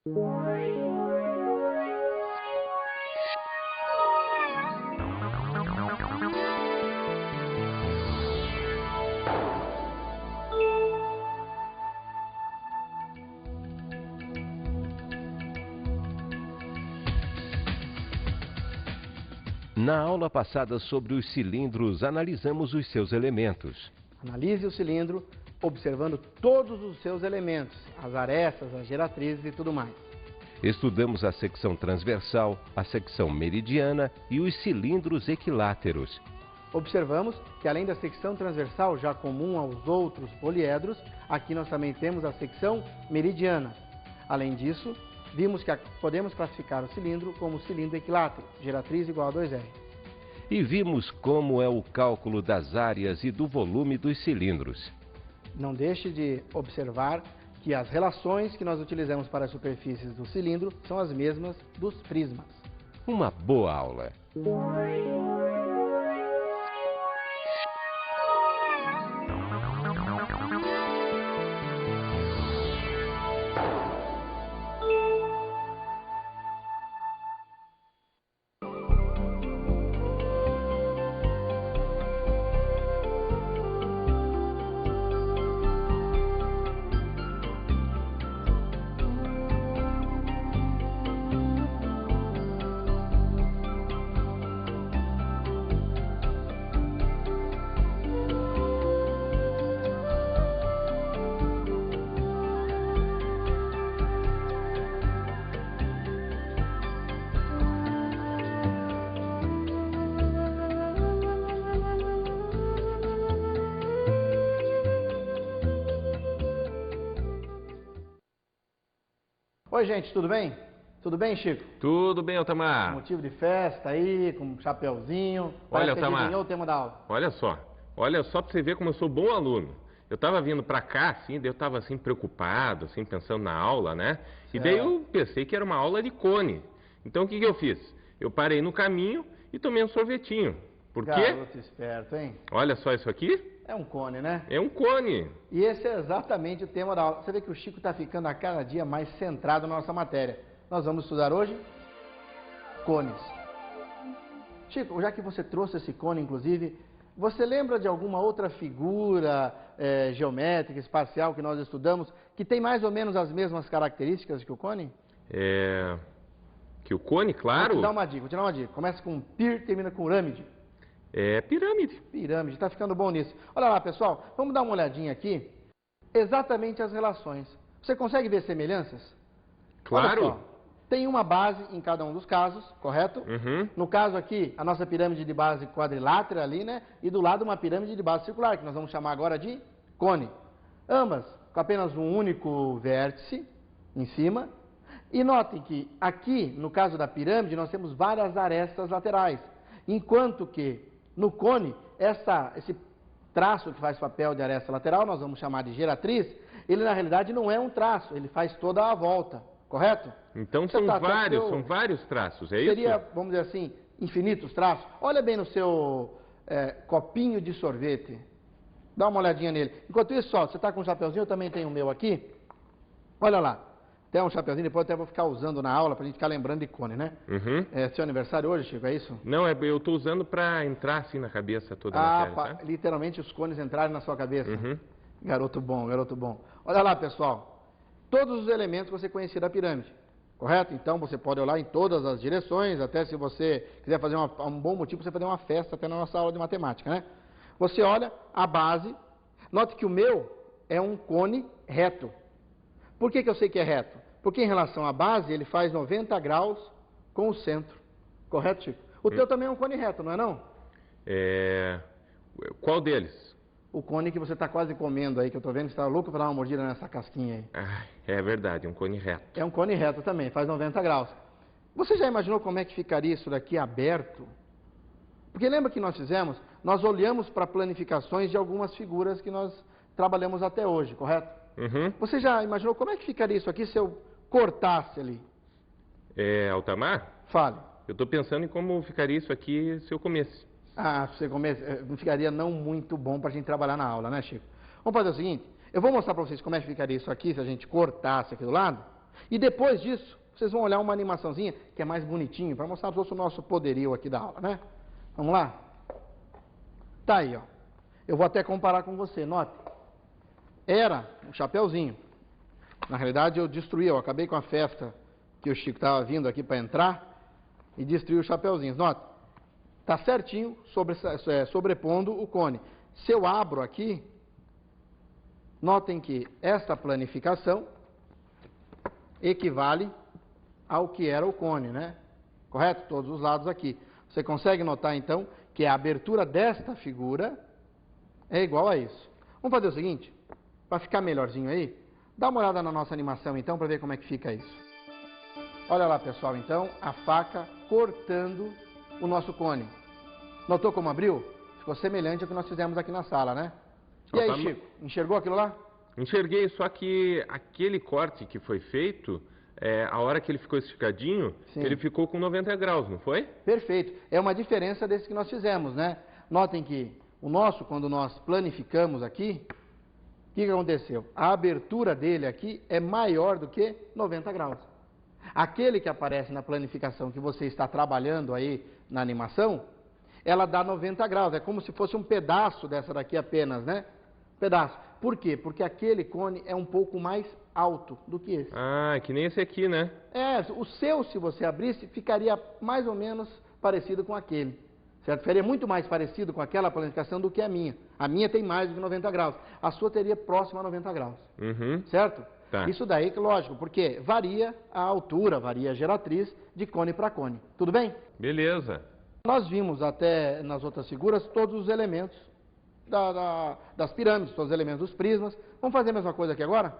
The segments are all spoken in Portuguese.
Na aula passada sobre os cilindros, analisamos os seus elementos. Analise o cilindro, observando todos os seus elementos, as arestas, as geratrizes e tudo mais. Estudamos a secção transversal, a secção meridiana e os cilindros equiláteros. Observamos que além da secção transversal, já comum aos outros poliedros, aqui nós também temos a secção meridiana. Além disso, vimos que podemos classificar o cilindro como cilindro equilátero, geratriz igual a 2R. E vimos como é o cálculo das áreas e do volume dos cilindros. Não deixe de observar que as relações que nós utilizamos para as superfícies do cilindro são as mesmas dos prismas. Uma boa aula! Oi, gente, tudo bem? Tudo bem, Chico? Tudo bem, Altamar. Motivo de festa aí, com um chapeuzinho. Olha, Altamar, Altamar, adivinhou o tema da aula. olha só pra você ver como eu sou bom aluno. Eu tava vindo pra cá, assim, daí eu tava assim preocupado, assim, pensando na aula, né? E daí eu pensei que era uma aula de cone. Então o que eu fiz? Eu parei no caminho e tomei um sorvetinho. Por quê? Garoto esperto, hein? Olha só isso aqui. É um cone, né? É um cone. E esse é exatamente o tema da aula. Você vê que o Chico está ficando a cada dia mais centrado na nossa matéria. Nós vamos estudar hoje cones. Chico, já que você trouxe esse cone, inclusive, você lembra de alguma outra figura geométrica, espacial que nós estudamos, que tem mais ou menos as mesmas características que o cone? Que o cone, claro. Vou te dar uma dica. Começa com pir, termina com râmide. É pirâmide. Pirâmide, está ficando bom nisso. Olha lá, pessoal, vamos dar uma olhadinha aqui. Exatamente as relações. Você consegue ver semelhanças? Claro. Olha só, tem uma base em cada um dos casos, correto? Uhum. No caso aqui, a nossa pirâmide de base quadrilátera ali, né? E do lado uma pirâmide de base circular, que nós vamos chamar agora de cone. Ambas com apenas um único vértice em cima. E notem que aqui, no caso da pirâmide, nós temos várias arestas laterais. Enquanto que no cone, esse traço que faz papel de aresta lateral, nós vamos chamar de geratriz, ele na realidade não é um traço, ele faz toda a volta, correto? Então são vários traços, é isso? Seria, vamos dizer assim, infinitos traços. Olha bem no seu copinho de sorvete, dá uma olhadinha nele. Enquanto isso, ó, você está com um chapeuzinho, eu também tenho o meu aqui. Olha lá. Tem um chapeuzinho, depois eu até vou ficar usando na aula pra gente ficar lembrando de cone, né? Uhum. É seu aniversário hoje, Chico, é isso? Não, eu tô usando pra entrar assim na cabeça toda a matéria, tá? Literalmente os cones entrarem na sua cabeça. Uhum. Garoto bom, garoto bom. Olha lá, pessoal. Todos os elementos que você conhecia da pirâmide, correto? Então você pode olhar em todas as direções, até se você quiser fazer um bom motivo para você fazer uma festa até na nossa aula de matemática, né? Você olha a base, note que o meu é um cone reto. Por que eu sei que é reto? Porque em relação à base, ele faz 90 graus com o centro. Correto, Chico? O teu também é um cone reto, não é não? Qual deles? O cone que você está quase comendo aí, que eu estou vendo que você está louco para dar uma mordida nessa casquinha aí. É verdade, um cone reto. É um cone reto também, faz 90 graus. Você já imaginou como é que ficaria isso daqui aberto? Porque lembra que nós fizemos? Nós olhamos para planificações de algumas figuras que nós trabalhamos até hoje, correto? Uhum. Você já imaginou como é que ficaria isso aqui se eu cortasse ali? Altamar? Fale. Eu estou pensando em como ficaria isso aqui se eu comesse. Se você comesse, não ficaria não muito bom para a gente trabalhar na aula, né, Chico? Vamos fazer o seguinte, eu vou mostrar para vocês como é que ficaria isso aqui se a gente cortasse aqui do lado. E depois disso, vocês vão olhar uma animaçãozinha que é mais bonitinho, para mostrar para o nosso poderio aqui da aula, né? Vamos lá? Tá aí, ó. Eu vou até comparar com você, note. Era um chapeuzinho. Na realidade, eu destruí, eu acabei com a festa que o Chico estava vindo aqui para entrar e destruí os chapeuzinhos. Note, tá certinho sobrepondo o cone. Se eu abro aqui, notem que esta planificação equivale ao que era o cone, né? Correto? Todos os lados aqui. Você consegue notar, então, que a abertura desta figura é igual a isso. Vamos fazer o seguinte, para ficar melhorzinho aí, dá uma olhada na nossa animação, então, para ver como é que fica isso. Olha lá, pessoal, então, a faca cortando o nosso cone. Notou como abriu? Ficou semelhante ao que nós fizemos aqui na sala, né? E aí, Chico, enxergou aquilo lá? Enxerguei, só que aquele corte que foi feito, a hora que ele ficou esticadinho, ele ficou com 90 graus, não foi? Perfeito. É uma diferença desse que nós fizemos, né? Notem que o nosso, quando nós planificamos aqui, o que aconteceu? A abertura dele aqui é maior do que 90 graus. Aquele que aparece na planificação que você está trabalhando aí na animação, ela dá 90 graus. É como se fosse um pedaço dessa daqui apenas, né? Pedaço. Por quê? Porque aquele cone é um pouco mais alto do que esse. Ah, que nem esse aqui, né? O seu, se você abrisse, ficaria mais ou menos parecido com aquele. Certo? Ficaria muito mais parecido com aquela planificação do que a minha. A minha tem mais do que 90 graus. A sua teria próximo a 90 graus. Uhum. Certo? Tá. Isso daí, lógico, porque varia a altura, varia a geratriz de cone para cone. Tudo bem? Beleza. Nós vimos até nas outras figuras todos os elementos das pirâmides, todos os elementos dos prismas. Vamos fazer a mesma coisa aqui agora?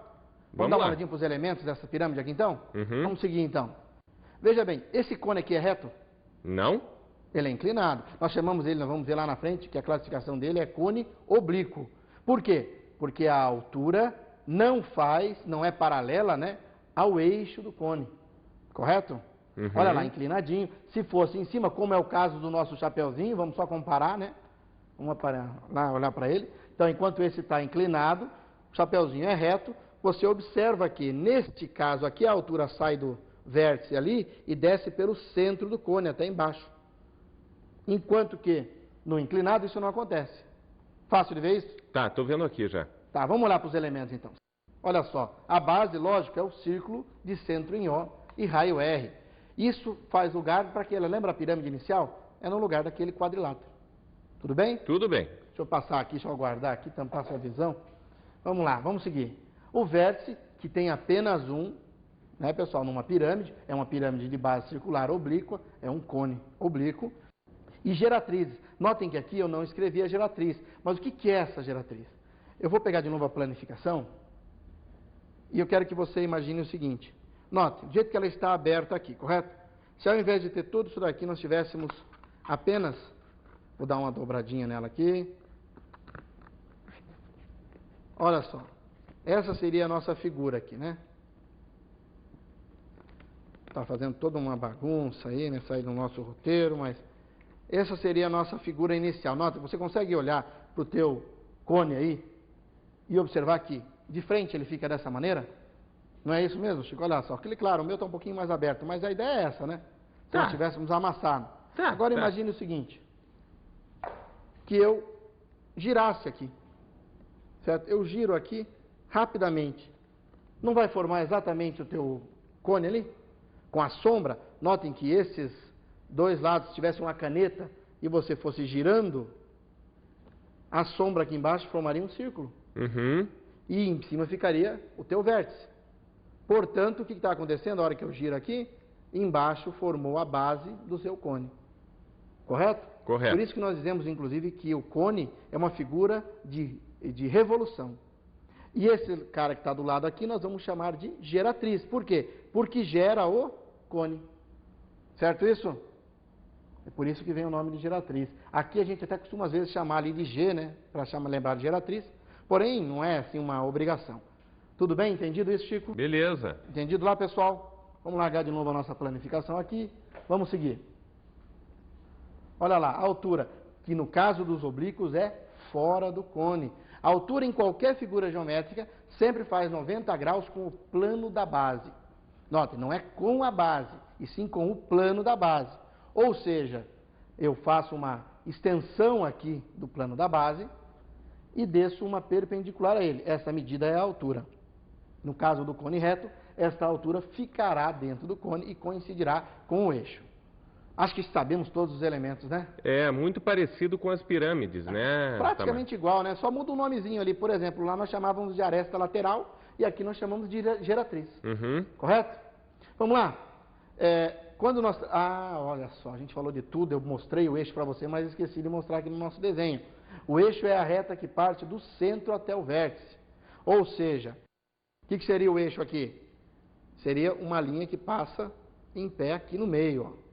Vamos dar uma olhadinha para os elementos dessa pirâmide aqui então? Uhum. Vamos seguir então. Veja bem, esse cone aqui é reto? Não? Ele é inclinado. Nós chamamos ele, nós vamos ver lá na frente, que a classificação dele é cone oblíquo. Por quê? Porque a altura não é paralela, né, ao eixo do cone. Correto? Uhum. Olha lá, inclinadinho. Se fosse em cima, como é o caso do nosso chapeuzinho, vamos só comparar, né? Vamos lá olhar para ele. Então, enquanto esse está inclinado, o chapeuzinho é reto. Você observa que, neste caso aqui, a altura sai do vértice ali e desce pelo centro do cone, até embaixo. Enquanto que, no inclinado, isso não acontece. Fácil de ver isso? Tá, tô vendo aqui já. Tá, vamos olhar para os elementos então. Olha só, a base, lógico, é o círculo de centro em O e raio R. Isso faz lugar para aquele, lembra a pirâmide inicial? É no lugar daquele quadrilátero. Tudo bem? Tudo bem. Deixa eu passar aqui, deixa eu guardar aqui, tampar sua visão. Vamos lá, vamos seguir. O vértice, que tem apenas um, né, pessoal, numa pirâmide, é uma pirâmide de base circular oblíqua, é um cone oblíquo. E geratrizes. Notem que aqui eu não escrevi a geratriz, mas o que é essa geratriz? Eu vou pegar de novo a planificação e eu quero que você imagine o seguinte. Note, do jeito que ela está aberta aqui, correto? Se ao invés de ter tudo isso daqui, nós tivéssemos apenas... Vou dar uma dobradinha nela aqui. Olha só. Essa seria a nossa figura aqui, né? Está fazendo toda uma bagunça aí, né? Sair do nosso roteiro, mas... Essa seria a nossa figura inicial. Nota, você consegue olhar para o teu cone aí e observar que de frente ele fica dessa maneira? Não é isso mesmo, Chico? Olha só. Claro, o meu está um pouquinho mais aberto, mas a ideia é essa, né? Se nós tivéssemos amassado. Agora imagine o seguinte. Que eu girasse aqui. Certo? Eu giro aqui rapidamente. Não vai formar exatamente o teu cone ali? Com a sombra, notem que esses dois lados tivessem uma caneta e você fosse girando, a sombra aqui embaixo formaria um círculo. Uhum. E em cima ficaria o teu vértice. Portanto, o que está acontecendo? A hora que eu giro aqui, embaixo formou a base do seu cone. Correto? Correto. Por isso que nós dizemos, inclusive, que o cone é uma figura de revolução. E esse cara que está do lado aqui, nós vamos chamar de geratriz. Por quê? Porque gera o cone. Certo isso? É por isso que vem o nome de geratriz. Aqui a gente até costuma, às vezes, chamar ali de G, né? Para lembrar de geratriz. Porém, não é, assim, uma obrigação. Tudo bem? Entendido isso, Chico? Beleza. Entendido lá, pessoal? Vamos largar de novo a nossa planificação aqui. Vamos seguir. Olha lá, a altura, que no caso dos oblíquos é fora do cone. A altura em qualquer figura geométrica sempre faz 90 graus com o plano da base. Note, não é com a base, e sim com o plano da base. Ou seja, eu faço uma extensão aqui do plano da base e desço uma perpendicular a ele. Essa medida é a altura. No caso do cone reto, esta altura ficará dentro do cone e coincidirá com o eixo. Acho que sabemos todos os elementos, né? É muito parecido com as pirâmides, né? Praticamente igual, né? Só muda o nomezinho ali. Por exemplo, lá nós chamávamos de aresta lateral e aqui nós chamamos de geratriz. Uhum. Correto? Vamos lá. Quando nós... olha só, a gente falou de tudo, eu mostrei o eixo para você, mas esqueci de mostrar aqui no nosso desenho. O eixo é a reta que parte do centro até o vértice. Ou seja, o que seria o eixo aqui? Seria uma linha que passa em pé aqui no meio, ó.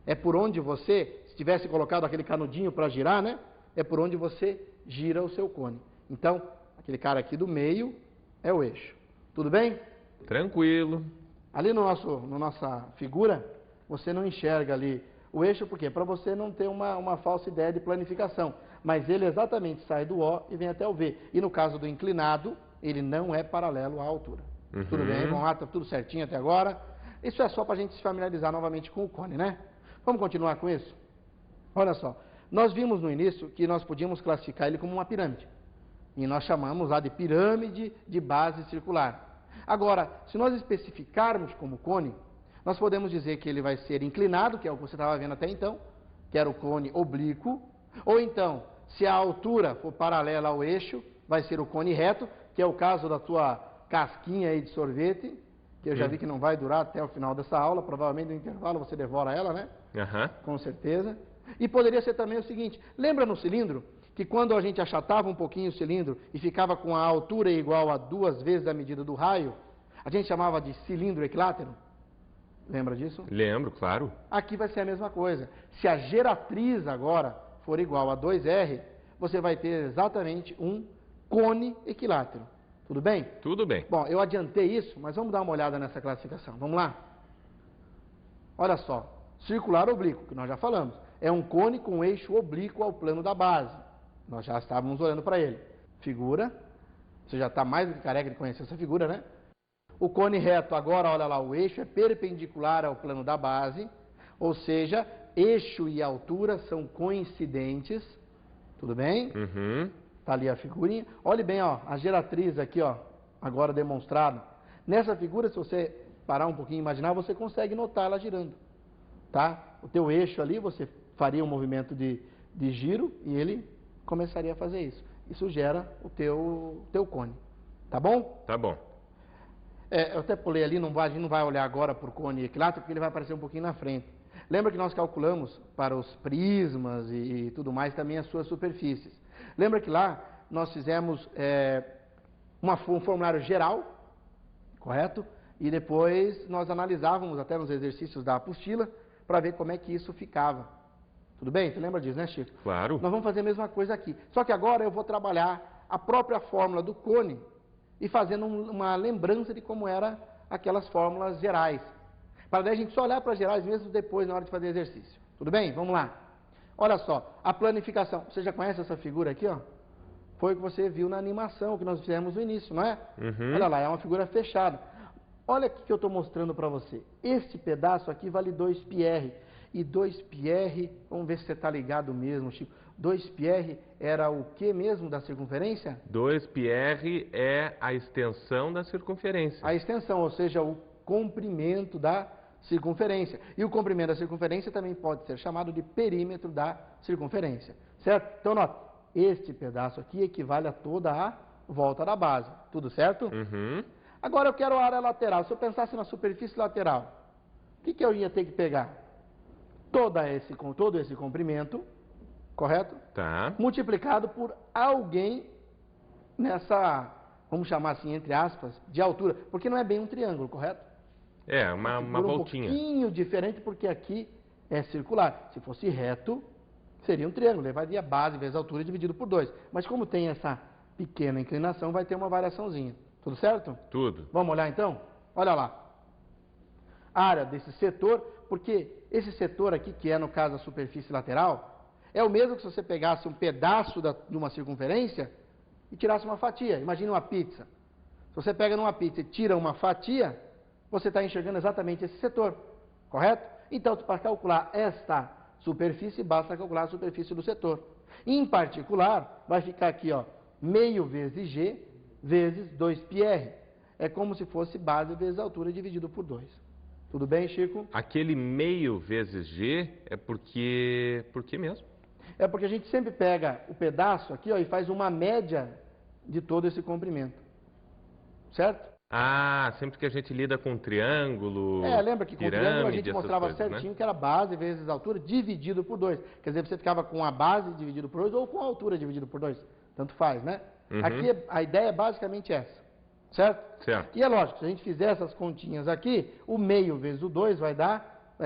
É por onde você, se tivesse colocado aquele canudinho para girar, né? É por onde você gira o seu cone. Então, aquele cara aqui do meio é o eixo. Tudo bem? Tranquilo. Ali na nossa figura, você não enxerga ali o eixo, por quê? Para você não ter uma falsa ideia de planificação. Mas ele exatamente sai do O e vem até o V. E no caso do inclinado, ele não é paralelo à altura. Uhum. Tudo bem? Vamos lá, tá tudo certinho até agora. Isso é só para a gente se familiarizar novamente com o cone, né? Vamos continuar com isso? Olha só, nós vimos no início que nós podíamos classificar ele como uma pirâmide. E nós chamamos lá de pirâmide de base circular. Agora, se nós especificarmos como cone, nós podemos dizer que ele vai ser inclinado, que é o que você estava vendo até então, que era o cone oblíquo. Ou então, se a altura for paralela ao eixo, vai ser o cone reto, que é o caso da tua casquinha aí de sorvete, que eu já vi que não vai durar até o final dessa aula, provavelmente no intervalo você devora ela, né? Uhum. Com certeza. E poderia ser também o seguinte, lembra no cilindro, que quando a gente achatava um pouquinho o cilindro e ficava com a altura igual a 2 vezes a medida do raio, a gente chamava de cilindro equilátero? Lembra disso? Lembro, claro. Aqui vai ser a mesma coisa. Se a geratriz agora for igual a 2R, você vai ter exatamente um cone equilátero. Tudo bem? Tudo bem. Bom, eu adiantei isso, mas vamos dar uma olhada nessa classificação. Vamos lá? Olha só. Circular oblíquo, que nós já falamos. É um cone com eixo oblíquo ao plano da base. Nós já estávamos olhando para ele. Figura. Você já está mais do que careca de conhecer essa figura, né? O cone reto, agora, olha lá, o eixo é perpendicular ao plano da base. Ou seja, eixo e altura são coincidentes. Tudo bem? Uhum. Está ali a figurinha. Olhe bem, ó, a geratriz aqui, ó, agora demonstrado. Nessa figura, se você parar um pouquinho e imaginar, você consegue notar ela girando. Tá? O teu eixo ali, você faria um movimento de giro e ele começaria a fazer isso. Isso gera o teu cone. Tá bom? Tá bom. Eu até pulei ali, a gente não vai olhar agora para o cone equilátero, porque ele vai aparecer um pouquinho na frente. Lembra que nós calculamos para os prismas e tudo mais também as suas superfícies. Lembra que lá nós fizemos um formulário geral, correto? E depois nós analisávamos até nos exercícios da apostila para ver como é que isso ficava. Tudo bem? Tu lembra disso, né, Chico? Claro. Nós vamos fazer a mesma coisa aqui. Só que agora eu vou trabalhar a própria fórmula do cone e fazendo uma lembrança de como eram aquelas fórmulas gerais. Para daí a gente só olhar para as gerais mesmo depois na hora de fazer exercício. Tudo bem? Vamos lá. Olha só, a planificação. Você já conhece essa figura aqui, ó? Foi o que você viu na animação que nós fizemos no início, não é? Uhum. Olha lá, é uma figura fechada. Olha aqui que eu estou mostrando para você. Este pedaço aqui vale 2πr. E 2πr, vamos ver se você está ligado mesmo, Chico. 2πr era o que mesmo da circunferência? 2πr é a extensão da circunferência. A extensão, ou seja, o comprimento da circunferência. E o comprimento da circunferência também pode ser chamado de perímetro da circunferência. Certo? Então, nota, este pedaço aqui equivale a toda a volta da base. Tudo certo? Uhum. Agora eu quero a área lateral. Se eu pensasse na superfície lateral, o que eu ia ter que pegar? Todo esse comprimento, correto? Tá. Multiplicado por alguém nessa, vamos chamar assim, entre aspas, de altura. Porque não é bem um triângulo, correto? É, uma voltinha. Um pouquinho diferente, porque aqui é circular. Se fosse reto, seria um triângulo. Levaria base vezes altura dividido por 2. Mas como tem essa pequena inclinação, vai ter uma variaçãozinha. Tudo certo? Tudo. Vamos olhar então? Olha lá. A área desse setor, porque esse setor aqui, que é no caso a superfície lateral, é o mesmo que se você pegasse um pedaço de uma circunferência e tirasse uma fatia. Imagine uma pizza. Se você pega numa pizza e tira uma fatia, você está enxergando exatamente esse setor, correto? Então, para calcular esta superfície, basta calcular a superfície do setor. Em particular, vai ficar aqui, ó, meio vezes G vezes 2πr. É como se fosse base vezes altura dividido por 2. Tudo bem, Chico? Aquele meio vezes G é porque... Por que mesmo? É porque a gente sempre pega o pedaço aqui, ó, e faz uma média de todo esse comprimento. Certo? Ah, sempre que a gente lida com triângulo, lembra que com o triângulo a gente mostrava coisas, certinho, né? que era base vezes altura dividido por 2. Quer dizer, você ficava com a base dividido por 2 ou com a altura dividido por 2. Tanto faz, né? Uhum. Aqui a ideia é basicamente essa. Certo? Certo. E é lógico, se a gente fizer essas continhas aqui, o meio vezes o 2 vai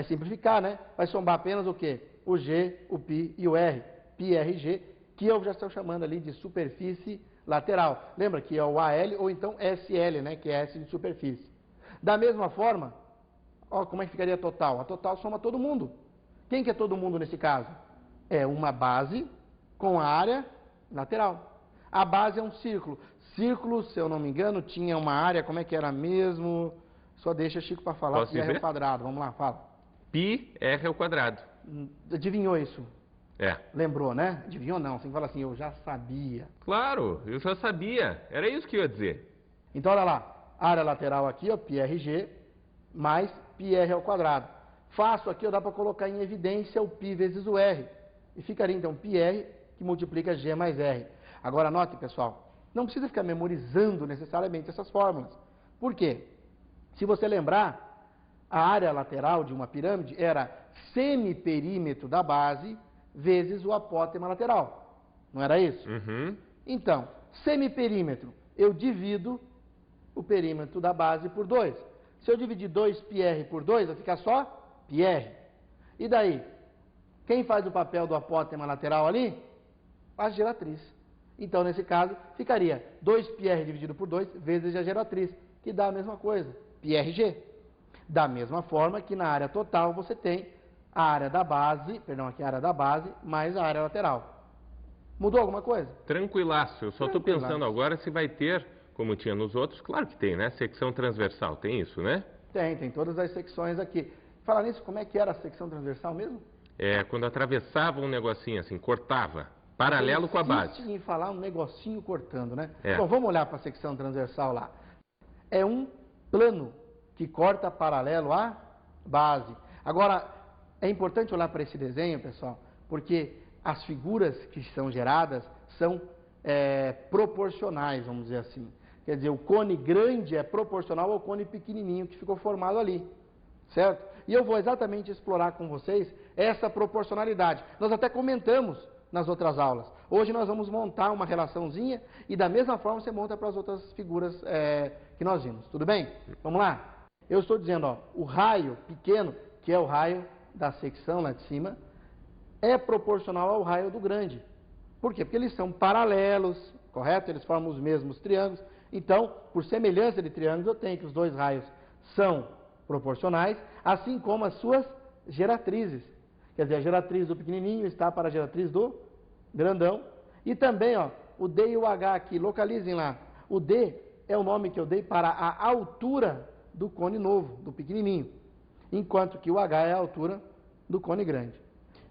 simplificar, né? Vai somar apenas o quê? O G, o π e o R. πRG, que eu já estou chamando ali de superfície lateral. Lembra que é o AL ou então SL, né? Que é S de superfície. Da mesma forma, ó, como é que ficaria a total? A total soma todo mundo. Quem que é todo mundo nesse caso? É uma base com a área lateral. A base é um círculo. Círculo, se eu não me engano, tinha uma área, como é que era mesmo? Só deixa Chico para falar, Posso que dizer? é quadrado. Vamos lá, fala. πr ao quadrado. Adivinhou isso? É. Lembrou, né? Adivinhou não, você tem que falar assim, eu já sabia. Claro, eu já sabia. Era isso que eu ia dizer. Então, olha lá, área lateral aqui, ó, πRG, mais πr ao quadrado. Fácil aqui, ó, dá para colocar em evidência o π vezes o r. E ficaria, então, πr, que multiplica g mais r. Agora, anote, pessoal, não precisa ficar memorizando necessariamente essas fórmulas. Por quê? Se você lembrar, a área lateral de uma pirâmide era semiperímetro da base vezes o apótema lateral. Não era isso? Uhum. Então, semiperímetro, eu divido o perímetro da base por 2. Se eu dividir 2πr por 2, vai ficar só πr. E daí? Quem faz o papel do apótema lateral ali? A geratriz. Então, nesse caso, ficaria 2πr dividido por 2 vezes a geratriz, que dá a mesma coisa, πrg. Da mesma forma que na área total você tem a área da base, aqui a área da base, mais a área lateral. Mudou alguma coisa? Tranquilaço. Eu só estou pensando agora se vai ter, como tinha nos outros, claro que tem, né? Secção transversal, tem isso, né? Tem todas as secções aqui. Falar nisso, como é que era a secção transversal mesmo? É, quando atravessava um negocinho assim, cortava, paralelo com a base. Insiste em falar um negocinho cortando, né? É. Bom, vamos olhar para a secção transversal lá. É um plano que corta paralelo à base. Agora, é importante olhar para esse desenho, pessoal, porque as figuras que são geradas são proporcionais, vamos dizer assim. Quer dizer, o cone grande é proporcional ao cone pequenininho que ficou formado ali, certo? E eu vou exatamente explorar com vocês essa proporcionalidade. Nós até comentamos nas outras aulas. Hoje nós vamos montar uma relaçãozinha e da mesma forma você monta para as outras figuras que nós vimos. Tudo bem? Vamos lá? Eu estou dizendo, ó, o raio pequeno, que é o raio da secção lá de cima, é proporcional ao raio do grande. Por quê? Porque eles são paralelos, correto? Eles formam os mesmos triângulos. Então, por semelhança de triângulos, eu tenho que os dois raios são proporcionais, assim como as suas geratrizes. Quer dizer, a geratriz do pequenininho está para a geratriz do grandão. E também, ó, o D e o H aqui, localizem lá. O D é o nome que eu dei para a altura do cone novo, do pequenininho. Enquanto que o H é a altura do cone grande.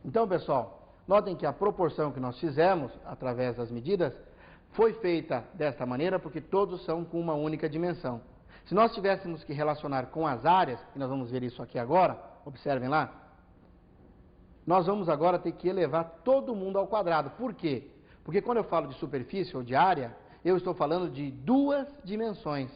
Então, pessoal, notem que a proporção que nós fizemos, através das medidas, foi feita desta maneira porque todos são com uma única dimensão. Se nós tivéssemos que relacionar com as áreas, e nós vamos ver isso aqui agora, observem lá, nós vamos agora ter que elevar todo mundo ao quadrado. Por quê? Porque quando eu falo de superfície ou de área, eu estou falando de duas dimensões,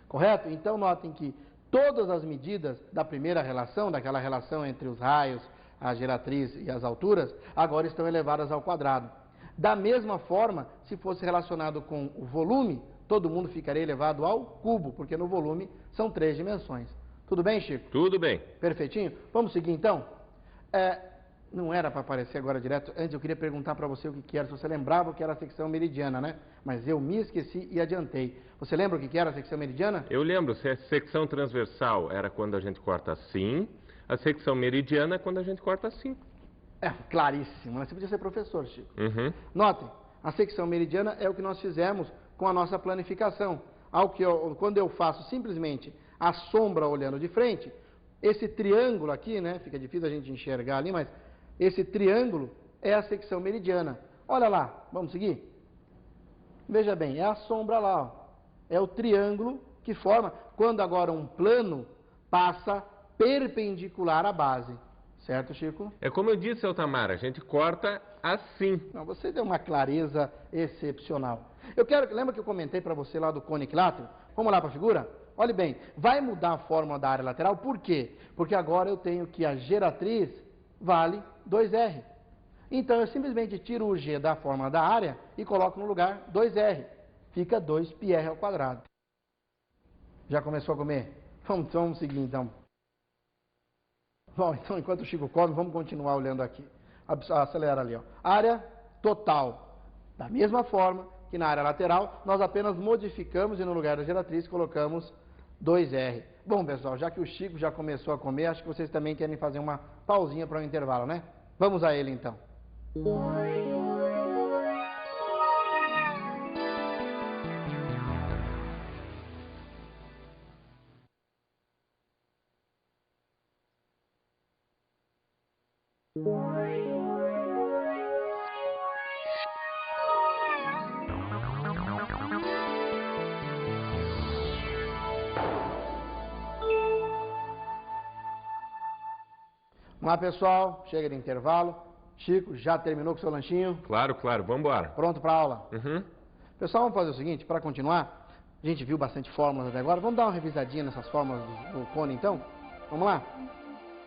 correto? Então, notem que todas as medidas da primeira relação, daquela relação entre os raios, a geratriz e as alturas, agora estão elevadas ao quadrado. Da mesma forma, se fosse relacionado com o volume, todo mundo ficaria elevado ao cubo, porque no volume são 3 dimensões. Tudo bem, Chico? Tudo bem. Perfeitinho? Vamos seguir então? Não era para aparecer agora direto. Antes eu queria perguntar para você o que era, se você lembrava o que era a secção meridiana, né? Mas eu me esqueci e adiantei. Você lembra o que era a secção meridiana? Eu lembro, se a secção transversal era quando a gente corta assim, a secção meridiana é quando a gente corta assim. É, claríssimo. Você podia ser professor, Chico. Uhum. Notem, a secção meridiana é o que nós fizemos com a nossa planificação. Quando eu faço simplesmente a sombra olhando de frente, esse triângulo aqui, né, fica difícil a gente enxergar ali, mas esse triângulo é a secção meridiana. Olha lá, vamos seguir? Veja bem, é a sombra lá, ó. É o triângulo que forma, quando agora um plano passa perpendicular à base. Certo, Chico? É como eu disse, Altamar, a gente corta assim. Não, você deu uma clareza excepcional. Lembra que eu comentei para você lá do cone equilátero? Vamos lá para a figura? Olhe bem, vai mudar a fórmula da área lateral, por quê? Porque agora eu tenho que a geratriz vale 2R. Então eu simplesmente tiro o G da fórmula da área e coloco no lugar 2R. Fica 2πr ao quadrado. Já começou a comer? Vamos seguir então. Bom, então enquanto o Chico come, vamos continuar olhando aqui. Acelera ali, ó. Área total. Da mesma forma que na área lateral, nós apenas modificamos e no lugar da geratriz colocamos 2R. Bom, pessoal, já que o Chico já começou a comer, acho que vocês também querem fazer uma pausinha para o intervalo, né? Vamos a ele então. Vamos lá, pessoal, chega de intervalo. Chico, já terminou com o seu lanchinho? Claro, vamos embora. Pronto para a aula? Uhum. Pessoal, vamos fazer o seguinte, para continuar, a gente viu bastante fórmulas até agora, vamos dar uma revisadinha nessas fórmulas do cone então? Vamos lá?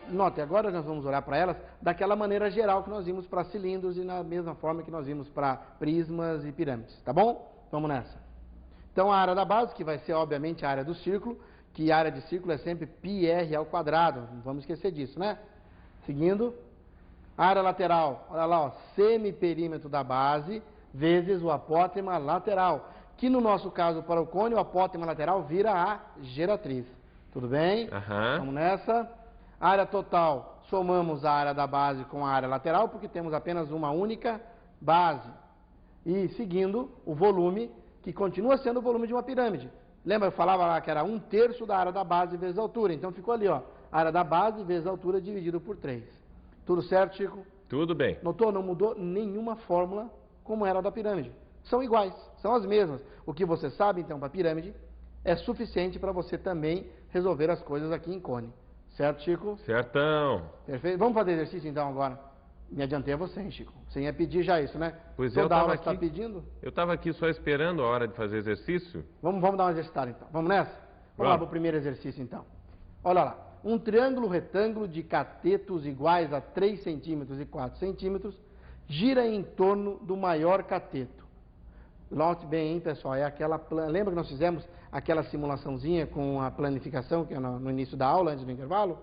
Note, agora nós vamos olhar para elas daquela maneira geral que nós vimos para cilindros e na mesma forma que nós vimos para prismas e pirâmides, tá bom? Vamos nessa. Então a área da base, que vai ser obviamente a área do círculo, que a área de círculo é sempre πr ao quadrado, não vamos esquecer disso, né? Seguindo, a área lateral, olha lá, ó, semiperímetro da base vezes o apótema lateral, que no nosso caso para o cone, o apótema lateral vira a geratriz. Tudo bem? Uhum. Vamos nessa. Área total, somamos a área da base com a área lateral, porque temos apenas uma única base. E seguindo, o volume, que continua sendo o volume de uma pirâmide. Lembra, eu falava lá que era 1/3 da área da base vezes a altura, então ficou ali, ó. Área da base vezes a altura dividido por 3. Tudo certo, Chico? Tudo bem. Notou? Não mudou nenhuma fórmula como era a da pirâmide. São iguais, são as mesmas. O que você sabe, então, para a pirâmide é suficiente para você também resolver as coisas aqui em cone. Certo, Chico? Certão. Perfeito. Vamos fazer exercício, então, agora. Me adiantei a você, hein, Chico? Você ia pedir já isso, né? Pois Toda eu estava aula aqui. está pedindo? Eu estava aqui só esperando a hora de fazer exercício. Vamos dar uma exercitada, então. Vamos nessa? Vamos lá para o primeiro exercício, então. Olha lá. Um triângulo retângulo de catetos iguais a 3 centímetros e 4 centímetros gira em torno do maior cateto. Note bem, hein, pessoal, é aquela lembra que nós fizemos aquela simulaçãozinha com a planificação que é no início da aula, antes do intervalo?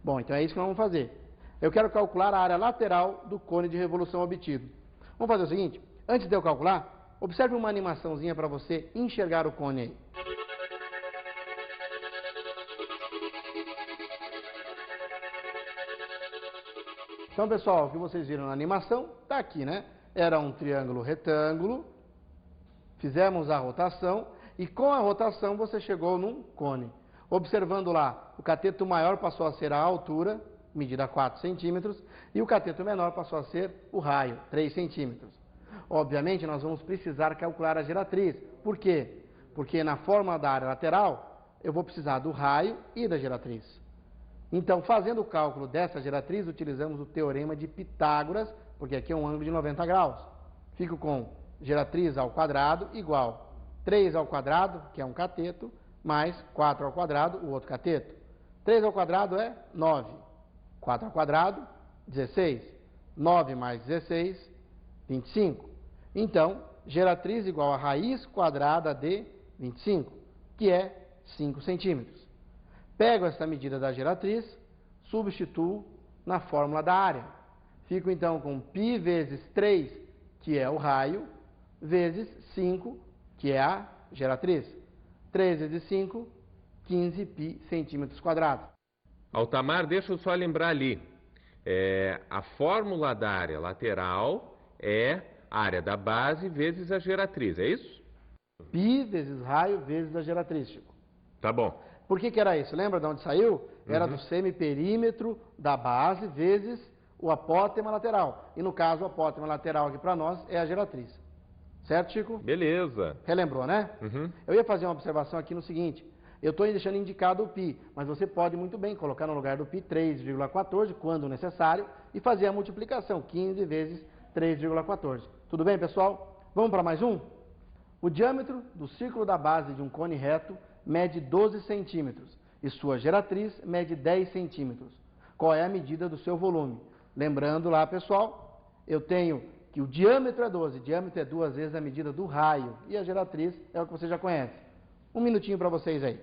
Bom, então é isso que nós vamos fazer. Eu quero calcular a área lateral do cone de revolução obtido. Vamos fazer o seguinte, antes de eu calcular, observe uma animaçãozinha para você enxergar o cone aí. Então, pessoal, o que vocês viram na animação está aqui, né? Era um triângulo retângulo, fizemos a rotação e com a rotação você chegou num cone. Observando lá, o cateto maior passou a ser a altura, medida 4 centímetros, e o cateto menor passou a ser o raio, 3 centímetros. Obviamente, nós vamos precisar calcular a geratriz. Por quê? Porque na forma da área lateral, eu vou precisar do raio e da geratriz. Então, fazendo o cálculo dessa geratriz, utilizamos o teorema de Pitágoras, porque aqui é um ângulo de 90 graus. Fico com geratriz ao quadrado igual 3 ao quadrado, que é um cateto, mais 4 ao quadrado, o outro cateto. 3 ao quadrado é 9. 4 ao quadrado, 16. 9 mais 16, 25. Então, geratriz igual a raiz quadrada de 25, que é 5 centímetros. Pego essa medida da geratriz, substituo na fórmula da área. Fico então com π vezes 3, que é o raio, vezes 5, que é a geratriz. 3 vezes 5, 15 π centímetros quadrados. Altamar, deixa eu só lembrar ali. A fórmula da área lateral é a área da base vezes a geratriz, é isso? Π vezes raio vezes a geratriz, Chico. Tá bom. Por que era isso? Lembra de onde saiu? Era do semiperímetro da base vezes o apótema lateral. E no caso, o apótema lateral aqui para nós é a geratriz. Certo, Chico? Beleza. Relembrou, né? Eu ia fazer uma observação aqui no seguinte. Eu estou deixando indicado o π, mas você pode muito bem colocar no lugar do π 3,14, quando necessário, e fazer a multiplicação, 15 vezes 3,14. Tudo bem, pessoal? Vamos para mais um? O diâmetro do círculo da base de um cone reto mede 12 centímetros e sua geratriz mede 10 centímetros. Qual é a medida do seu volume? Lembrando lá, pessoal, eu tenho que o diâmetro é 12, o diâmetro é 2 vezes a medida do raio e a geratriz é o que você já conhece. Um minutinho para vocês aí.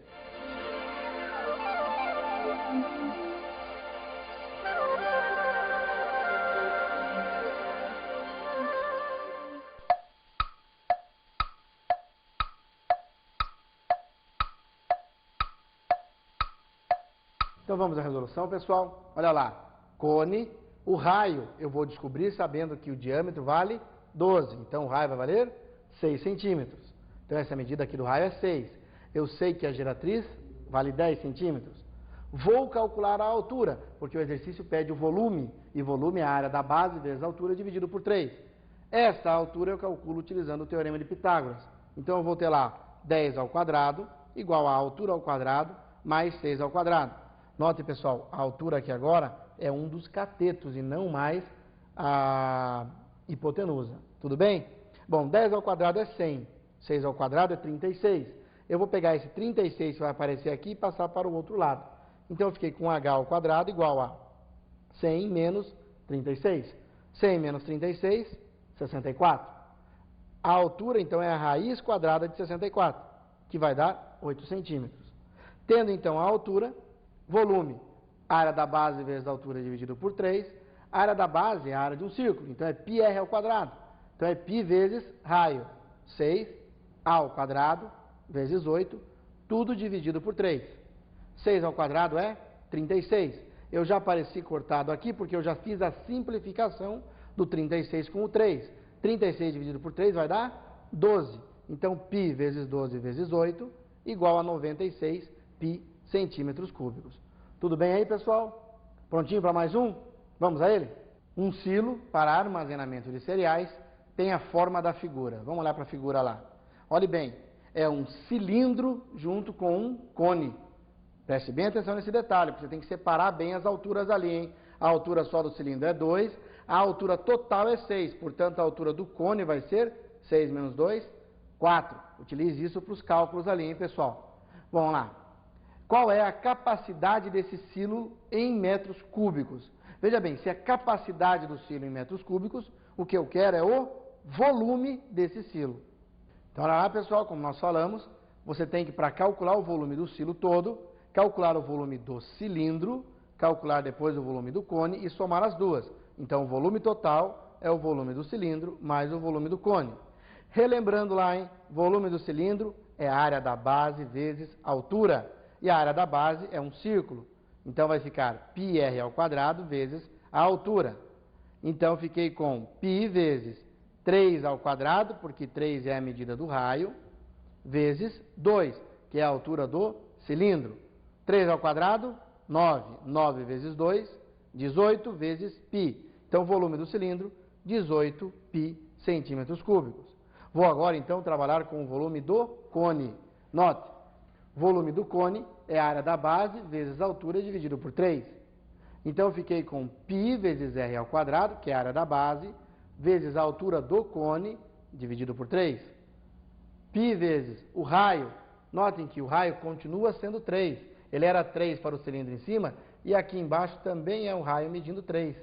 Então vamos à resolução, pessoal. Olha lá, cone, o raio eu vou descobrir sabendo que o diâmetro vale 12. Então o raio vai valer 6 centímetros. Então essa medida aqui do raio é 6. Eu sei que a geratriz vale 10 centímetros. Vou calcular a altura, porque o exercício pede o volume, e volume é a área da base vezes a altura dividido por 3. Esta altura eu calculo utilizando o teorema de Pitágoras. Então eu vou ter lá 10 ao quadrado igual a altura ao quadrado mais 6 ao quadrado. Note, pessoal, a altura aqui agora é um dos catetos e não mais a hipotenusa. Tudo bem? Bom, 10 ao quadrado é 100, 6 ao quadrado é 36. Eu vou pegar esse 36 que vai aparecer aqui e passar para o outro lado. Então eu fiquei com h ao quadrado igual a 100 menos 36. 100 menos 36, 64. A altura, então, é a raiz quadrada de 64, que vai dar 8 centímetros. Tendo, então, a altura, volume, área da base vezes a altura dividido por 3. A área da base é a área de um círculo, então é πr ao quadrado. Então é π vezes raio, 6 ao quadrado vezes 8, tudo dividido por 3. 6 ao quadrado é 36. Eu já apareci cortado aqui porque eu já fiz a simplificação do 36 com o 3. 36 dividido por 3 vai dar 12. Então, π vezes 12 vezes 8 igual a 96 π centímetros cúbicos. Tudo bem aí, pessoal? Prontinho para mais um? Vamos a ele? Um silo para armazenamento de cereais tem a forma da figura. Vamos olhar para a figura lá. Olhe bem, é um cilindro junto com um cone. Preste bem atenção nesse detalhe, porque você tem que separar bem as alturas ali, hein? A altura só do cilindro é 2, a altura total é 6, portanto a altura do cone vai ser 6 menos 2, 4. Utilize isso para os cálculos ali, hein, pessoal? Vamos lá. Qual é a capacidade desse silo em metros cúbicos? Veja bem, se a capacidade do silo em metros cúbicos, o que eu quero é o volume desse silo. Então, olha lá, pessoal, como nós falamos, você tem que, para calcular o volume do silo todo, calcular o volume do cilindro, calcular depois o volume do cone e somar as duas. Então, o volume total é o volume do cilindro mais o volume do cone. Relembrando lá, hein? Volume do cilindro é a área da base vezes altura. E a área da base é um círculo. Então, vai ficar πr ao quadrado vezes a altura. Então, fiquei com π vezes 3 ao quadrado, porque 3 é a medida do raio, vezes 2, que é a altura do cilindro. 3 ao quadrado, 9. 9 vezes 2, 18 vezes π. Então, o volume do cilindro, 18 π centímetros cúbicos. Vou agora, então, trabalhar com o volume do cone. Note, volume do cone é a área da base vezes a altura dividido por 3. Então, eu fiquei com π vezes r ao quadrado, que é a área da base, vezes a altura do cone, dividido por 3. Π vezes o raio. Notem que o raio continua sendo 3. Ele era 3 para o cilindro em cima, e aqui embaixo também é um raio medindo 3.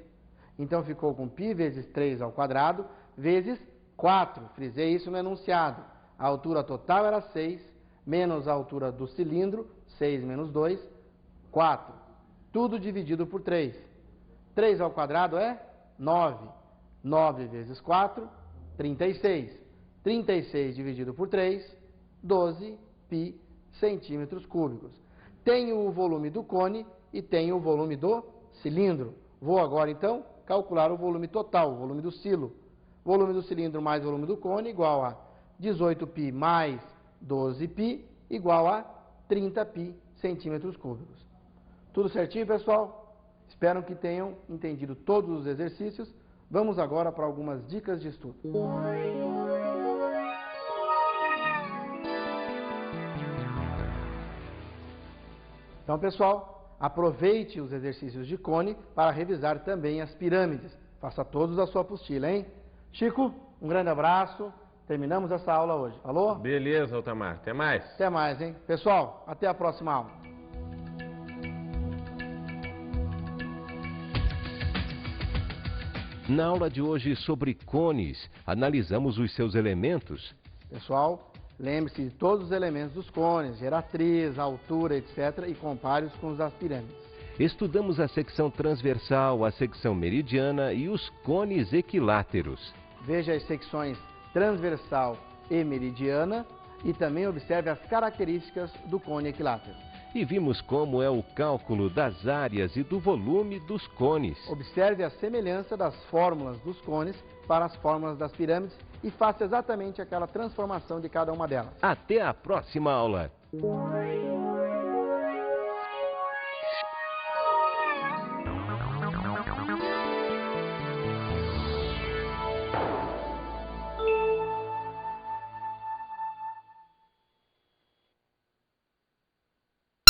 Então, ficou com π vezes 3 ao quadrado, vezes 4. Frisei isso no enunciado. A altura total era 6, menos a altura do cilindro, 6 menos 2, 4. Tudo dividido por 3. 3 ao quadrado é 9. 9 vezes 4, 36. 36 dividido por 3, 12 π centímetros cúbicos. Tenho o volume do cone e tenho o volume do cilindro. Vou agora, então, calcular o volume total, o volume do silo. Volume do cilindro mais volume do cone igual a 18 π mais 12 π igual a 30 π centímetros cúbicos. Tudo certinho, pessoal? Espero que tenham entendido todos os exercícios. Vamos agora para algumas dicas de estudo. Então, pessoal, aproveite os exercícios de cone para revisar também as pirâmides. Faça todos a sua apostila, hein? Chico, um grande abraço. Terminamos essa aula hoje. Falou? Beleza, Altamar. Até mais. Até mais, hein? Pessoal, até a próxima aula. Na aula de hoje sobre cones, analisamos os seus elementos. Pessoal, lembre-se de todos os elementos dos cones, geratriz, altura, etc. e compare-os com os das pirâmides. Estudamos a secção transversal, a secção meridiana e os cones equiláteros. Veja as secções transversal e meridiana e também observe as características do cone equilátero. E vimos como é o cálculo das áreas e do volume dos cones. Observe a semelhança das fórmulas dos cones para as fórmulas das pirâmides e faça exatamente aquela transformação de cada uma delas. Até a próxima aula!